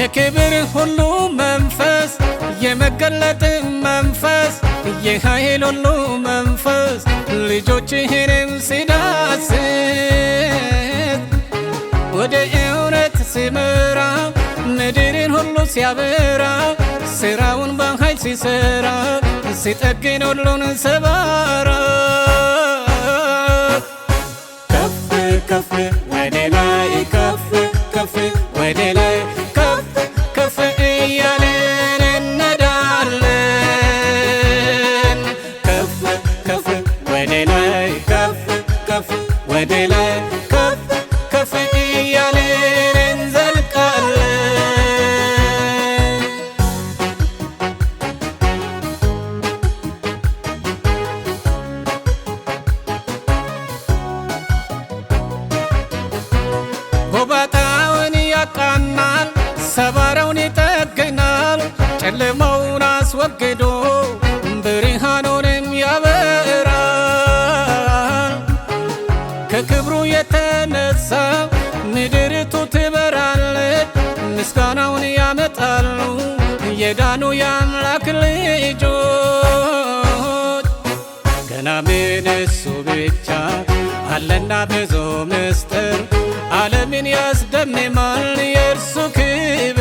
የክብር ሁሉ መንፈስ የመገለጥ መንፈስ የኃይል ሁሉ መንፈስ ልጆችህንም ሲዳስስ ወደ እውነት ሲመራ ምድርን ሁሉ ሲያበራ ስራውን በኃይል ሲሰራ ሲጠግን ሁሉን ሰባራ ከፍ ከፍ ወደ ላይ ከፍ ከፍ ወደ ላይ ከፍ ከፍ እያለን እንሄዳለን ከፍ ከፍ ወደ ላይ ከፍ ከፍ ወደ ላይ ከፍ ከፍ እያለን እንዘልቃለን። ጎባጣውን ያቃናል፣ ሰባራውን ይጠግናል፣ ጨለማውን አስወግዶ ብርሃኑንም ያበራል። ከክብሩ የተነሳ ምድርቱ ትበራለች፣ ምስጋናውን ያመጣሉ የዳኑ የአምላክ ልጆች። ገና ምን እሱ ብቻ አለና ብዙ ምስጢር ዓለምን ያስደምማል የእርሱ ክብር።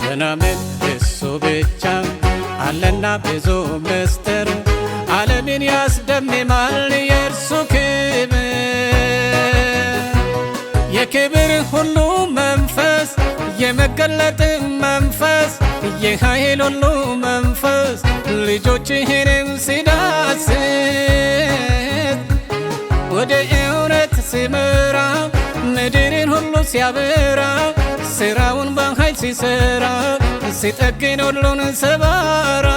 ገና ምን እሱ ብቻ አለና ብዙ ምስጢር ዓለምን ያስደምማል የእርሱ ክብር። የክብር ሁሉ መንፈስ የመገለጥ መንፈስ የኃይል ሁሉ መንፈስ ልጆችህንም ሲዳስስ ወደ እውነት ሲመራ ምድርን ሁሉ ሲያበራ ስራውን በኃይል ሲሰራ ሲጠግን ሁሉን ሰባራ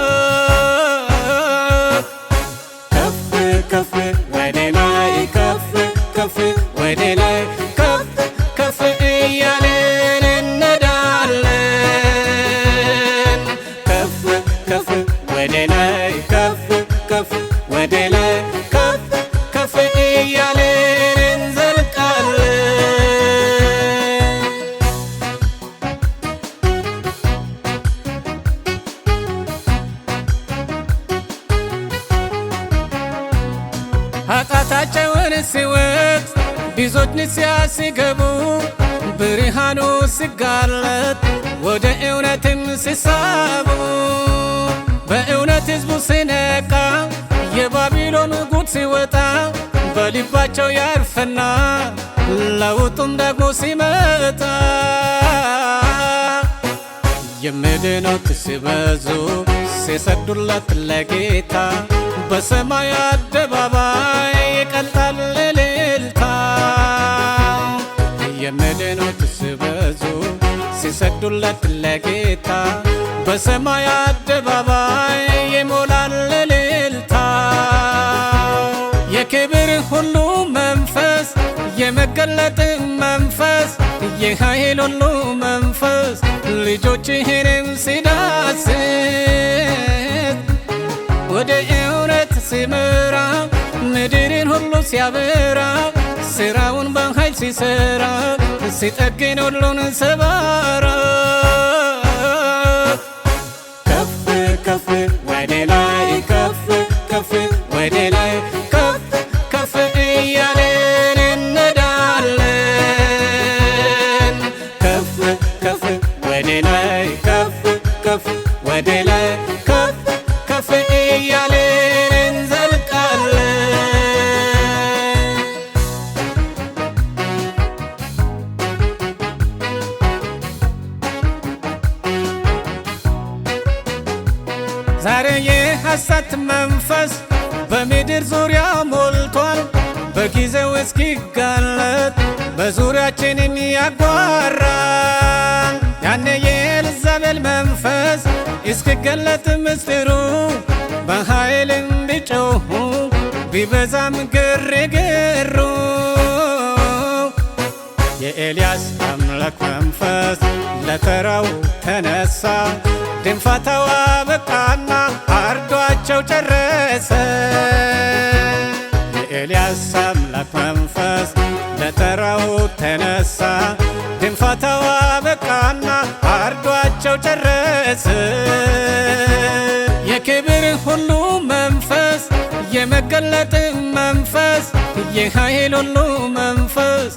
ከፍ ከፍ ወደ ላይ ከፍ ከፍ ወደ ላይ ከፍ ከፍ እያለን እንሄዳለን ከፍ ከፍ ወደ ላይ ከፍ ከፍ ወደ ላይ ከፍ ከፍ እያለን እንዘልቃለን። ኃጢአታቸውን ሲወቅስ ብዙዎች ንስሐ ሲገቡ ብርሃኑ ሲጋለጥ ወደ እውነትም ሲሳቡ በእውነት ሕዝቡ ሲነቃ የባቢሎን ጉድ ሲወጣ በልባቸው ያርፍና ለውጡም ደግሞ ሲመጣ የሚድኑት ሲበዙ ሲሰግዱለት ለጌታ በሰማይ አደባባይ ይቀልጣል እልልታ። የሚድኑት ሲበዙ ሲሰግዱለት ለጌታ በሰማይ አደባባይ ይሞላል እልልታ። የክብር ሁሉ መንፈስ የመገለጥ መንፈስ የኃይል ሁሉ መንፈስ ልጆችህንም ሲዳስስ ወደ እውነት ሲመራ ምድርን ሁሉ ሲያበራ ስራውን በኃይል ሲሰራ ሲጠግን ሁሉን ሰባራ ከፍ ከፍ ወደ ላይ ከፍ ከፍ ወደ ላይ ከፍ ከፍ እያለን እንሄዳለን ከፍ ከፍ ወደ ላይ ከፍ ከፍ ወደ ላይ ከፍ ከፍ እያለን እንዘልቃለን። ዛሬ የሐሰት መንፈስ በምድር ዙሪያ ሞልቷል። በጊዜው እስኪጋለጥ በዙሪያችንም ያጓራል። ያኔ የኤልዛቤል መንፈስ እስኪገለጥ ምስጢሩ በኃይልም ቢጮኹ ቢበዛም ግርግሩ የኤልያስ አምላክ መንፈስ ለተራው ተነሳ። ድንፋታው አበቃና አርዷቸው ጨረሰ። የኤልያስ አምላክ መንፈስ ለተራው ተነሳ ድንፋታዋ በቃና አርዷቸው ጨረሰ። የክብር ሁሉ መንፈስ የመገለጥ መንፈስ የኃይል ሁሉ መንፈስ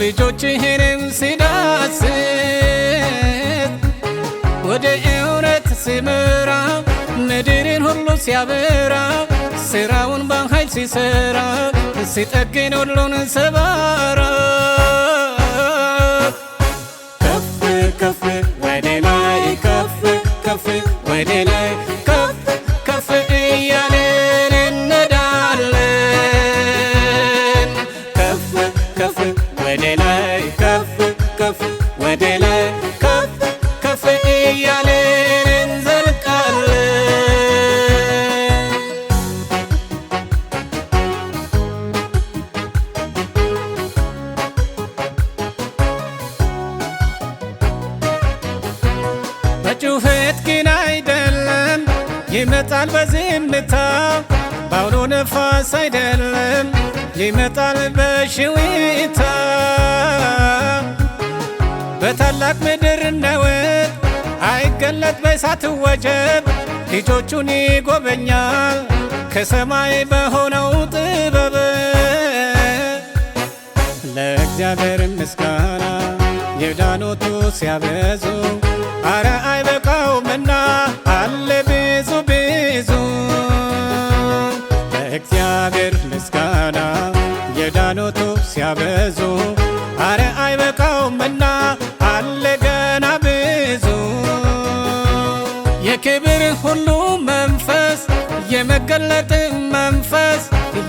ልጆችህንም ሲዳስስ ወደ እውነት ሲመራ ምድርን ሁሉ ሲያበራ ስራውን በኃይል ሲሰራ ሲጠግን ሁሉን ሰባራ ከፍ ከፍ ወደ ላይ ከፍ ከፍ ወደ ላይ ከፍ ከፍ እያልን እንሄዳለን። ከፍ ከፍ ወደ ላይ ከፍ ከፍ ወደ ላይ ከፍ ከፍ እያልን እንዘልቃለን። በጩኸት ግን አይደለም ይመጣል በዝምታ፣ በአውሎ ነፋስ አይደለም ይመጣል በሽዊታ። በታላቅ ምድር ነውጥ አይገለጥ በእሳት ወጀብ ልጆቹን ይጎበኛል ከሰማይ በሆነው ጥበብ። ለእግዚአብሔር ምስጋና የዳኖቱ ሲያበዙ አረ አይበቃውምና አለ ብዙ ብዙ። ለእግዚአብሔር ምስጋና የዳኖቱ ሲያበዙ አረ አይበቃውምና አለ ገና ብዙ። የክብር ሁሉ መንፈስ የመገለጥ መንፈስ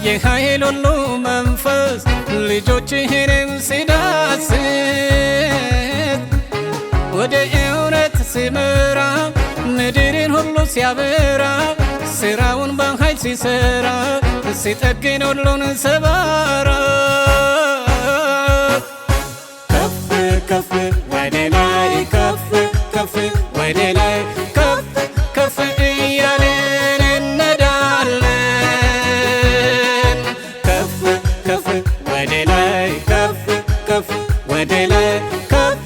የኃይል ሁሉ መንፈስ ልጆችህንም ሲዳስስ ወደ እውነት ሲመራ ምድርን ሁሉ ሲያበራ ስራውን በኃይል ሲሰራ ሲጠግን ሁሉን ሰባራ ከፍ ከፍ ወደ ላይ ከፍ ከፍ ወደ ላይ ከፍ ከፍ እያልን እንሄዳለን። ከፍ ከፍ ወደ ላይ ከፍ ከፍ ወደ ላይ ከፍ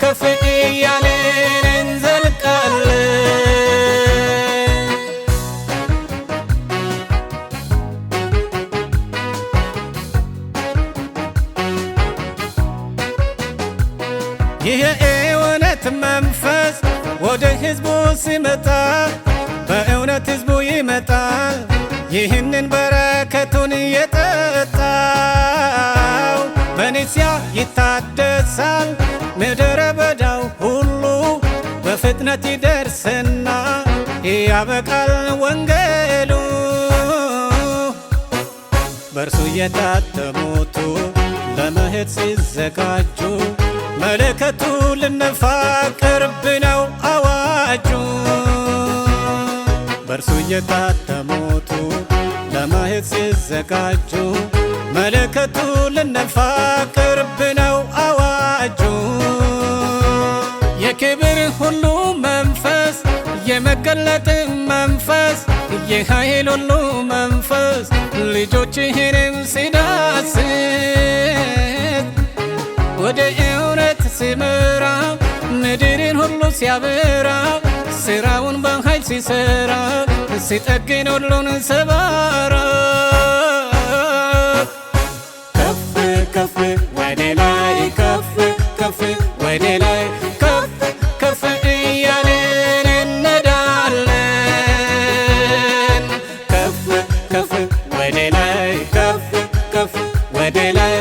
ከፍ እያልን እንዘልቃለን። ይህ የእውነት መንፈስ ወደ ሕዝቡ ሲመጣ በእውነት ሕዝቡ ይመጣል ይህንን በረከቱን የጠጣው። በኒስያ ይታደሳል ምድረ በዳው ሁሉ በፍጥነት ይደርስና ያበቃል ወንጌሉ። በእርሱ የታተሙቱ ለመሄድ ሲዘጋጁ መለከቱ ልነፋ ቅርብ ነው አዋጁ። በእርሱ የታተሙቱ ለመሄድ ሲዘጋጁ መለከቱ ልነፋ ቅርብ ነው አዋጁ። የክብር ሁሉ መንፈስ የመገለጥ መንፈስ የኃይል ሁሉ መንፈስ ልጆችህንም ሲዳስስ ወደ እውነት ሲመራ ምድርን ሁሉ ሲያበራ ስራውን በኃይል ሲሰራ ሲጠግን ሁሉን ሰባራ ከፍ ከፍ ወደ ላይ ከፍ ከፍ ወደ ላይ ከፍ ከፍ እያልን እንሄዳለን። ከፍ ከፍ ወደ ላይ ከፍ ከፍ ወደ ላይ